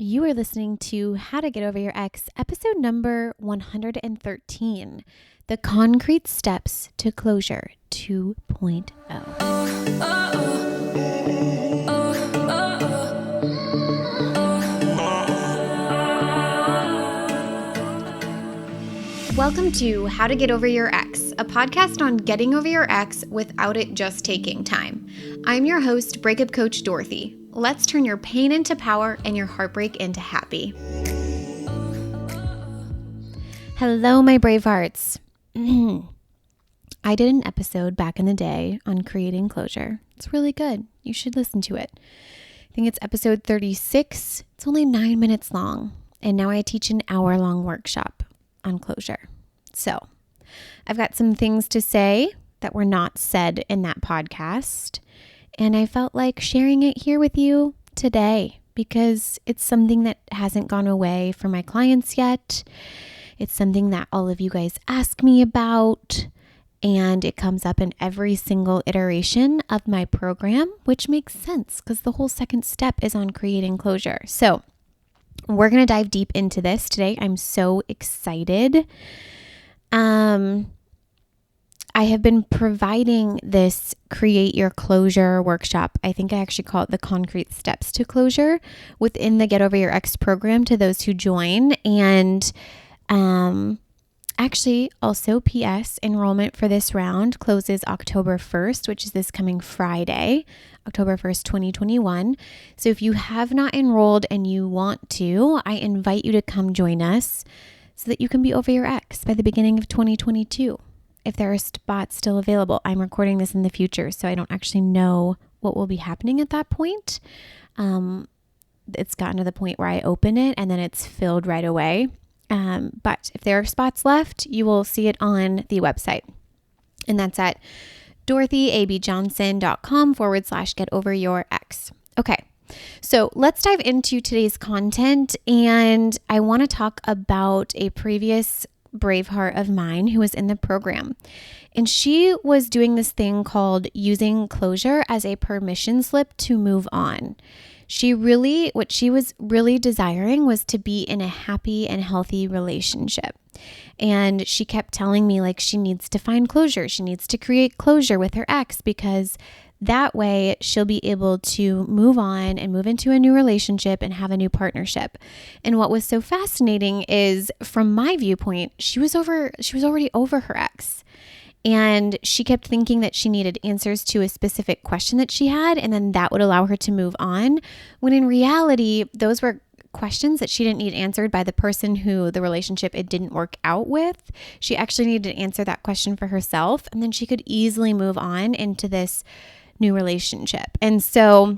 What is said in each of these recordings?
You are listening to How to Get Over Your Ex, episode number 113, The Concrete Steps to Closure 2.0. Welcome to How to Get Over Your Ex, a podcast on getting over your ex without it just taking time. I'm your host, breakup coach Dorothy. Let's turn your pain into power and your heartbreak into happy. Hello, my brave hearts. I did an episode back in the day on creating closure. It's really good. You should listen to it. I think it's episode 36. It's only 9 minutes long. And now I teach an hour-long workshop on closure. So I've got some things to say that were not said in that podcast. And I felt like sharing it here with you today because it's something that hasn't gone away for my clients yet. It's something that all of you guys ask me about, and it comes up in every single iteration of my program, which makes sense because the whole second step is on creating closure. So we're going to dive deep into this today. I'm so excited. I have been providing this Create Your Closure workshop. I think I actually call it the Concrete Steps to Closure within the Get Over Your Ex program to those who join. And actually, also PS, enrollment for this round closes October 1st, which is this coming Friday, October 1st, 2021. So if you have not enrolled and you want to, I invite you to come join us so that you can be over your ex by the beginning of 2022. If there are spots still available. I'm recording this in the future, so I don't actually know what will be happening at that point. It's gotten to the point where I open it and then it's filled right away. But if there are spots left, you will see it on the website. And that's at dorothyabjohnson.com/getoveryourex. Okay. So let's dive into today's content. And I want to talk about a previous Braveheart of mine who was in the program. And she was doing this thing called using closure as a permission slip to move on. What she was really desiring was to be in a happy and healthy relationship. And she kept telling me like she needs to find closure. She needs to create closure with her ex because that way she'll be able to move on and move into a new relationship and have a new partnership. And what was so fascinating is from my viewpoint, she was already over her ex. And she kept thinking that she needed answers to a specific question that she had, and then that would allow her to move on. When in reality, those were questions that she didn't need answered by the person who the relationship it didn't work out with. She actually needed to answer that question for herself, and then she could easily move on into this new relationship. And so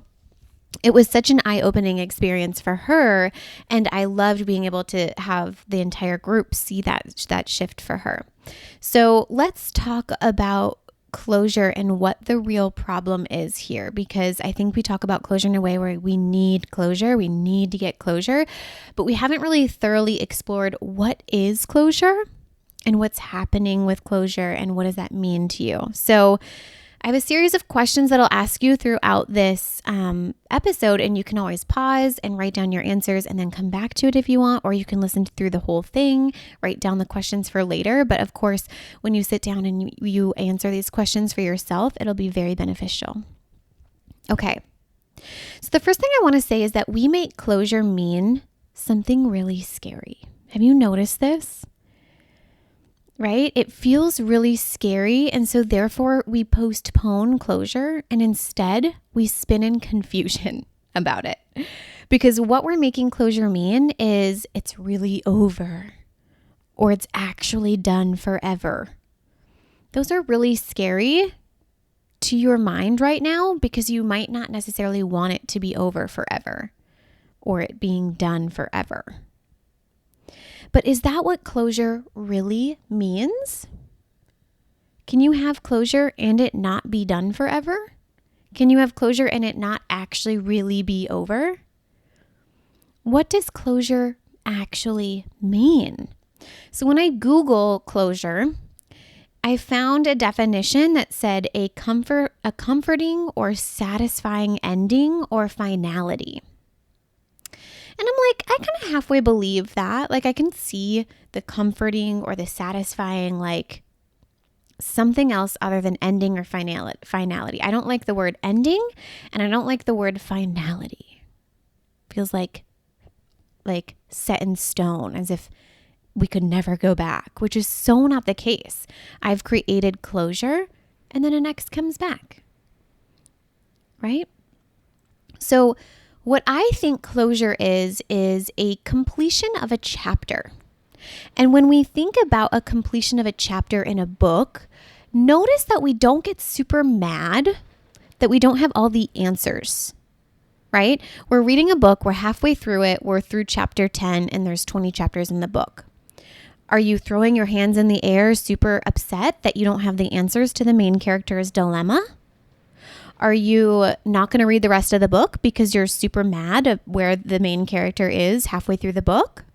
it was such an eye-opening experience for her, and I loved being able to have the entire group see that shift for her. So let's talk about closure and what the real problem is here, because I think we talk about closure in a way where we need closure, we need to get closure, but we haven't really thoroughly explored what is closure and what's happening with closure and what does that mean to you. So I have a series of questions that I'll ask you throughout this episode, and you can always pause and write down your answers and then come back to it if you want, or you can listen through the whole thing, write down the questions for later. But of course, when you sit down and you answer these questions for yourself, it'll be very beneficial. Okay. So the first thing I want to say is that we make closure mean something really scary. Have you noticed this? Right? It feels really scary. And so therefore we postpone closure and instead we spin in confusion about it. Because what we're making closure mean is it's really over or it's actually done forever. Those are really scary to your mind right now because you might not necessarily want it to be over forever or it being done forever. But is that what closure really means? Can you have closure and it not be done forever? Can you have closure and it not actually really be over? What does closure actually mean? So when I Google closure, I found a definition that said a comforting or satisfying ending or finality. And I'm like, halfway believe that. Like I can see the comforting or the satisfying, like something else other than ending or finality. I don't like the word ending and I don't like the word finality. Feels like set in stone, as if we could never go back, which is so not the case. I've created closure and then a next comes back, right? So what I think closure is a completion of a chapter. And when we think about a completion of a chapter in a book, notice that we don't get super mad that we don't have all the answers, right? We're reading a book, we're halfway through it, we're through chapter 10, and there's 20 chapters in the book. Are you throwing your hands in the air, super upset that you don't have the answers to the main character's dilemma? Are you not going to read the rest of the book because you're super mad at where the main character is halfway through the book?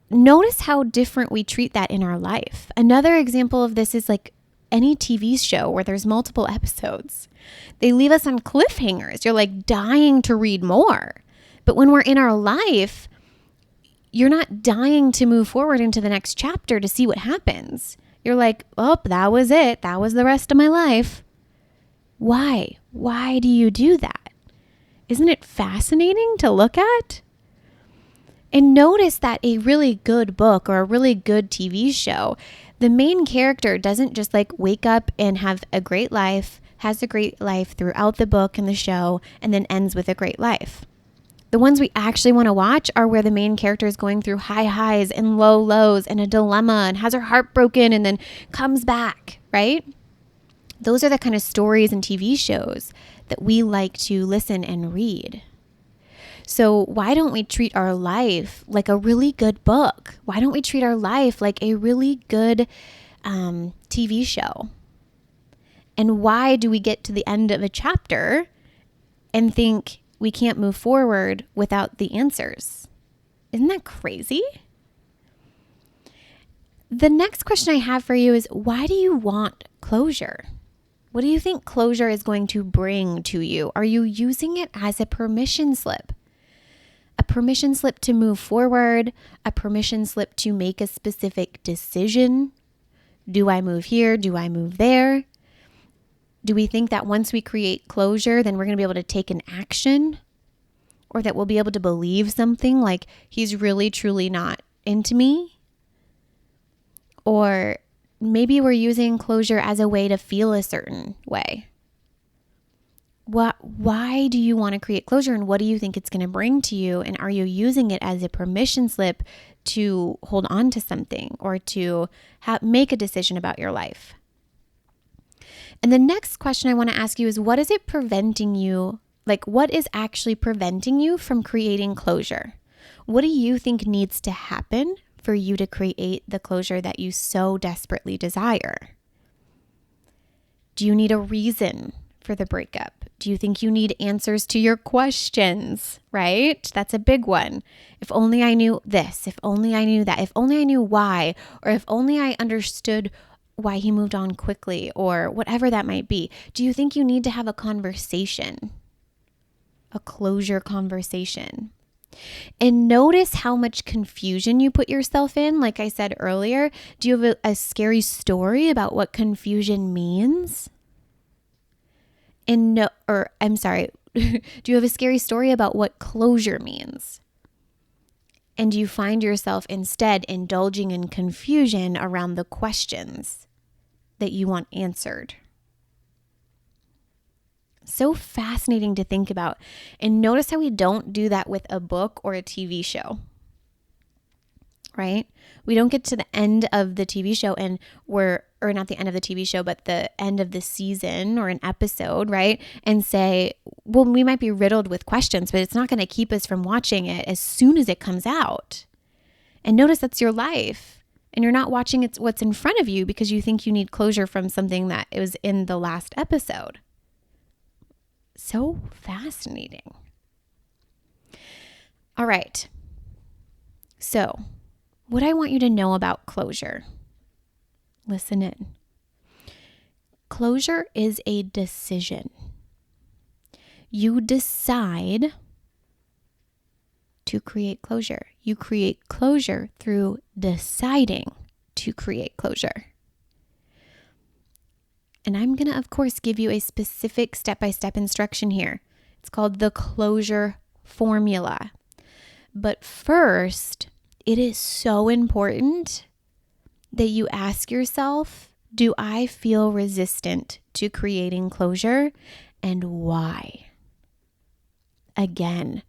Notice how different we treat that in our life. Another example of this is like any TV show where there's multiple episodes. They leave us on cliffhangers. You're like dying to read more. But when we're in our life, you're not dying to move forward into the next chapter to see what happens. You're like, oh, that was it. That was the rest of my life. Why? Why do you do that? Isn't it fascinating to look at? And notice that a really good book or a really good TV show, the main character doesn't just like wake up and have a great life, has a great life throughout the book and the show, and then ends with a great life. The ones we actually want to watch are where the main character is going through high highs and low lows and a dilemma and has her heart broken and then comes back, right? Those are the kind of stories and TV shows that we like to listen and read. So why don't we treat our life like a really good book? Why don't we treat our life like a really good TV show? And why do we get to the end of a chapter and think we can't move forward without the answers? Isn't that crazy? The next question I have for you is, why do you want closure? What do you think closure is going to bring to you? Are you using it as a permission slip? A permission slip to move forward, a permission slip to make a specific decision. Do I move here? Do I move there? Do we think that once we create closure, then we're going to be able to take an action? Or that we'll be able to believe something like he's really, truly not into me? Or maybe we're using closure as a way to feel a certain way. Why do you want to create closure, and what do you think it's going to bring to you? And are you using it as a permission slip to hold on to something or to make a decision about your life? And the next question I want to ask you is, what is it preventing you? Like, what is actually preventing you from creating closure? What do you think needs to happen for you to create the closure that you so desperately desire? Do you need a reason for the breakup? Do you think you need answers to your questions, right? That's a big one. If only I knew this, if only I knew that, if only I knew why, or if only I understood why he moved on quickly, or whatever that might be. Do you think you need to have a conversation, a closure conversation? And notice how much confusion you put yourself in. Like I said earlier, do you have a scary story about what confusion means? Do you have a scary story about what closure means? And do you find yourself instead indulging in confusion around the questions that you want answered? So fascinating to think about. And notice how we don't do that with a book or a TV show, right? We don't get to the end of the TV show or not the end of the TV show, but the end of the season or an episode, right? And say, well, we might be riddled with questions, but it's not going to keep us from watching it as soon as it comes out. And notice that's your life. And you're not watching what's in front of you because you think you need closure from something that was in the last episode. So fascinating. All right. So, what I want you to know about closure. Listen in. Closure is a decision. You decide to create closure. You create closure through deciding to create closure. And I'm going to, of course, give you a specific step-by-step instruction here. It's called the closure formula. But first, it is so important that you ask yourself, do I feel resistant to creating closure, and why? Again,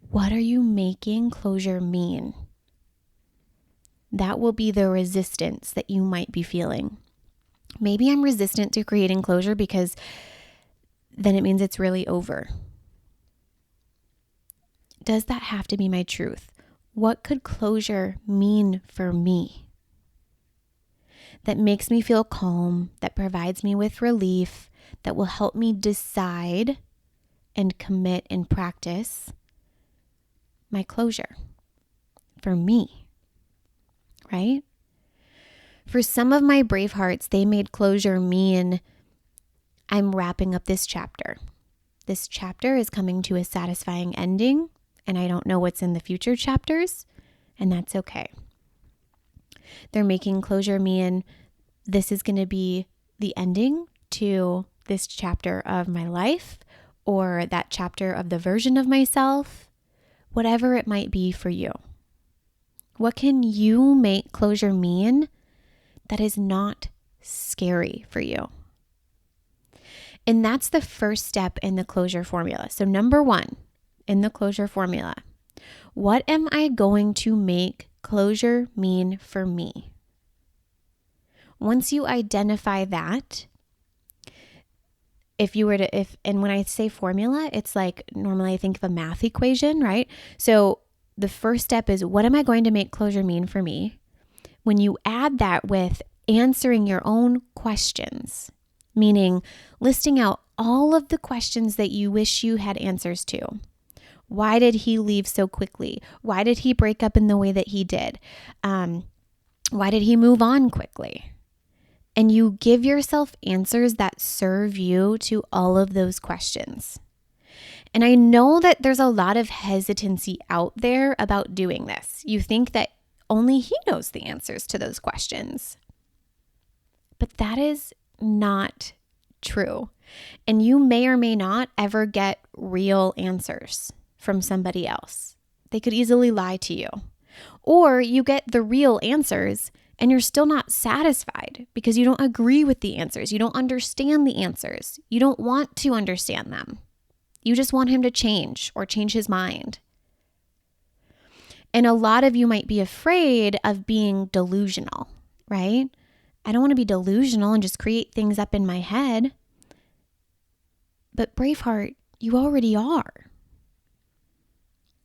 what are you making closure mean? That will be the resistance that you might be feeling. Maybe I'm resistant to creating closure because then it means it's really over. Does that have to be my truth? What could closure mean for me? That makes me feel calm, that provides me with relief, that will help me decide and commit and practice my closure for me, right? For some of my brave hearts, they made closure mean I'm wrapping up this chapter. This chapter is coming to a satisfying ending, and I don't know what's in the future chapters, and that's okay. They're making closure mean this is going to be the ending to this chapter of my life, or that chapter of the version of myself, whatever it might be for you. What can you make closure mean that is not scary for you? And that's the first step in the closure formula. So number 1 in the closure formula, what am I going to make closure mean for me? Once you identify that, and when I say formula, it's like normally I think of a math equation, right? So the first step is, what am I going to make closure mean for me? When you add that with answering your own questions, meaning listing out all of the questions that you wish you had answers to. Why did he leave so quickly? Why did he break up in the way that he did? Why did he move on quickly? And you give yourself answers that serve you to all of those questions. And I know that there's a lot of hesitancy out there about doing this. You think that only he knows the answers to those questions. But that is not true. And you may or may not ever get real answers from somebody else. They could easily lie to you. Or you get the real answers and you're still not satisfied because you don't agree with the answers. You don't understand the answers. You don't want to understand them. You just want him to change or change his mind. And a lot of you might be afraid of being delusional, right? I don't want to be delusional and just create things up in my head. But Braveheart, you already are.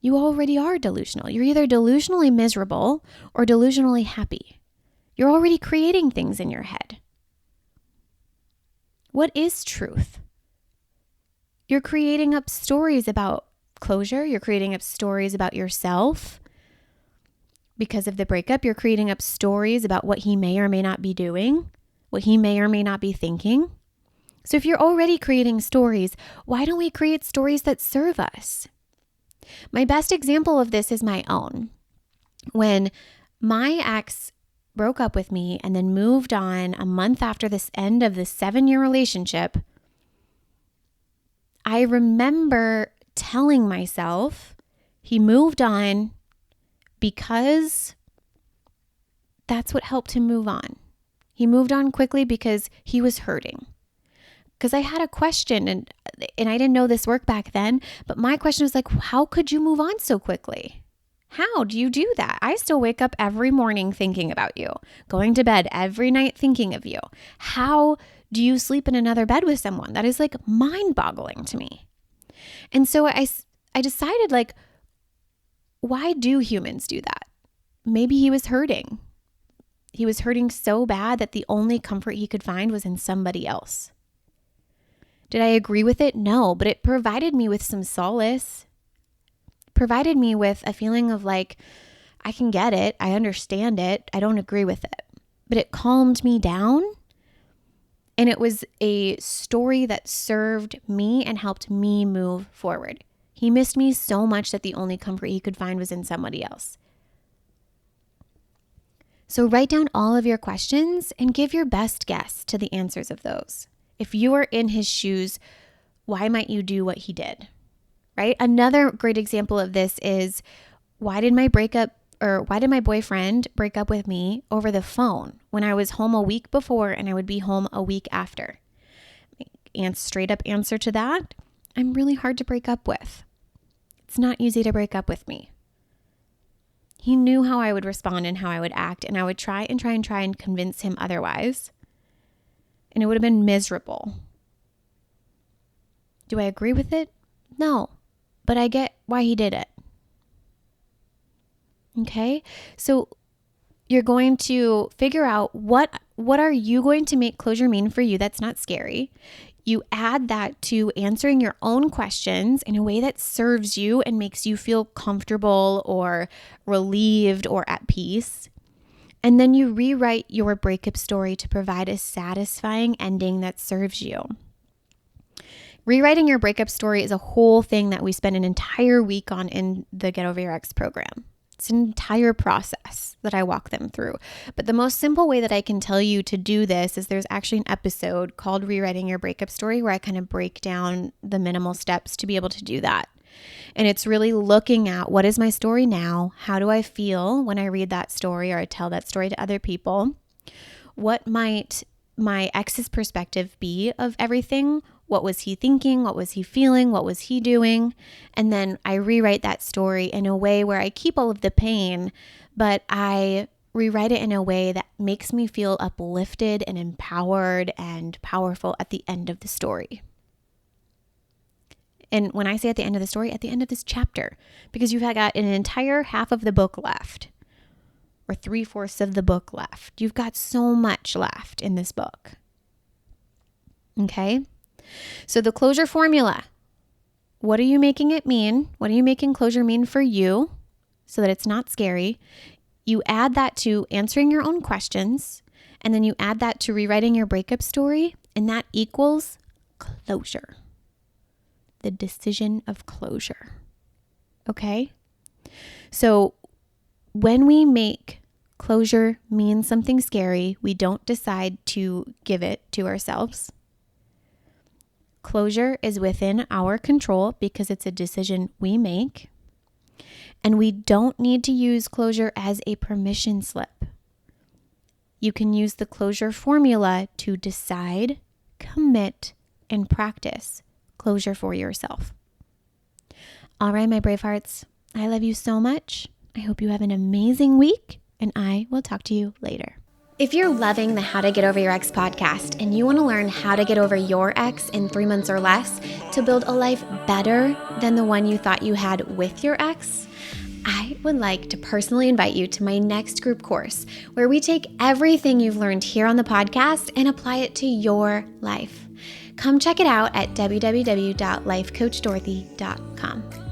You already are delusional. You're either delusionally miserable or delusionally happy. You're already creating things in your head. What is truth? You're creating up stories about closure. You're creating up stories about yourself. Because of the breakup, you're creating up stories about what he may or may not be doing, what he may or may not be thinking. So if you're already creating stories, why don't we create stories that serve us? My best example of this is my own. When my ex broke up with me and then moved on a month after this end of this 7-year relationship, I remember telling myself he moved on because that's what helped him move on. He moved on quickly because he was hurting. Because I had a question and I didn't know this worked back then, but my question was like, how could you move on so quickly? How do you do that? I still wake up every morning thinking about you, going to bed every night thinking of you. How do you sleep in another bed with someone? That is like mind-boggling to me. And so I decided, like, why do humans do that? Maybe he was hurting. He was hurting so bad that the only comfort he could find was in somebody else. Did I agree with it? No, but it provided me with some solace. Provided me with a feeling of like, I can get it. I understand it. I don't agree with it. But it calmed me down. And it was a story that served me and helped me move forward. He missed me so much that the only comfort he could find was in somebody else. So write down all of your questions and give your best guess to the answers of those. If you are in his shoes, why might you do what he did? Right? Another great example of this is, why did my boyfriend break up with me over the phone when I was home a week before and I would be home a week after? And straight up answer to that, I'm really hard to break up with. It's not easy to break up with me. He knew how I would respond and how I would act, and I would try and convince him otherwise. And it would have been miserable. Do I agree with it? No, but I get why he did it. Okay? So you're going to figure out what are you going to make closure mean for you that's not scary. You add that to answering your own questions in a way that serves you and makes you feel comfortable or relieved or at peace. And then you rewrite your breakup story to provide a satisfying ending that serves you. Rewriting your breakup story is a whole thing that we spend an entire week on in the Get Over Your Ex program. It's an entire process that I walk them through. But the most simple way that I can tell you to do this is there's actually an episode called Rewriting Your Breakup Story where I kind of break down the minimal steps to be able to do that. And it's really looking at, what is my story now? How do I feel when I read that story or I tell that story to other people? What might my ex's perspective be of everything? What was he thinking? What was he feeling? What was he doing? And then I rewrite that story in a way where I keep all of the pain, but I rewrite it in a way that makes me feel uplifted and empowered and powerful at the end of the story. And when I say at the end of the story, at the end of this chapter, because you've got an entire half of the book left, or 3/4 of the book left. You've got so much left in this book. Okay? So the closure formula, what are you making it mean? What are you making closure mean for you so that it's not scary? You add that to answering your own questions, and then you add that to rewriting your breakup story, and that equals closure. The decision of closure. Okay? So when we make closure mean something scary, we don't decide to give it to ourselves. Closure is within our control because it's a decision we make. And we don't need to use closure as a permission slip. You can use the closure formula to decide, commit, and practice closure for yourself. All right, my brave hearts, I love you so much. I hope you have an amazing week, and I will talk to you later. If you're loving the How to Get Over Your Ex podcast and you want to learn how to get over your ex in 3 months or less to build a life better than the one you thought you had with your ex, I would like to personally invite you to my next group course where we take everything you've learned here on the podcast and apply it to your life. Come check it out at www.lifecoachdorothy.com.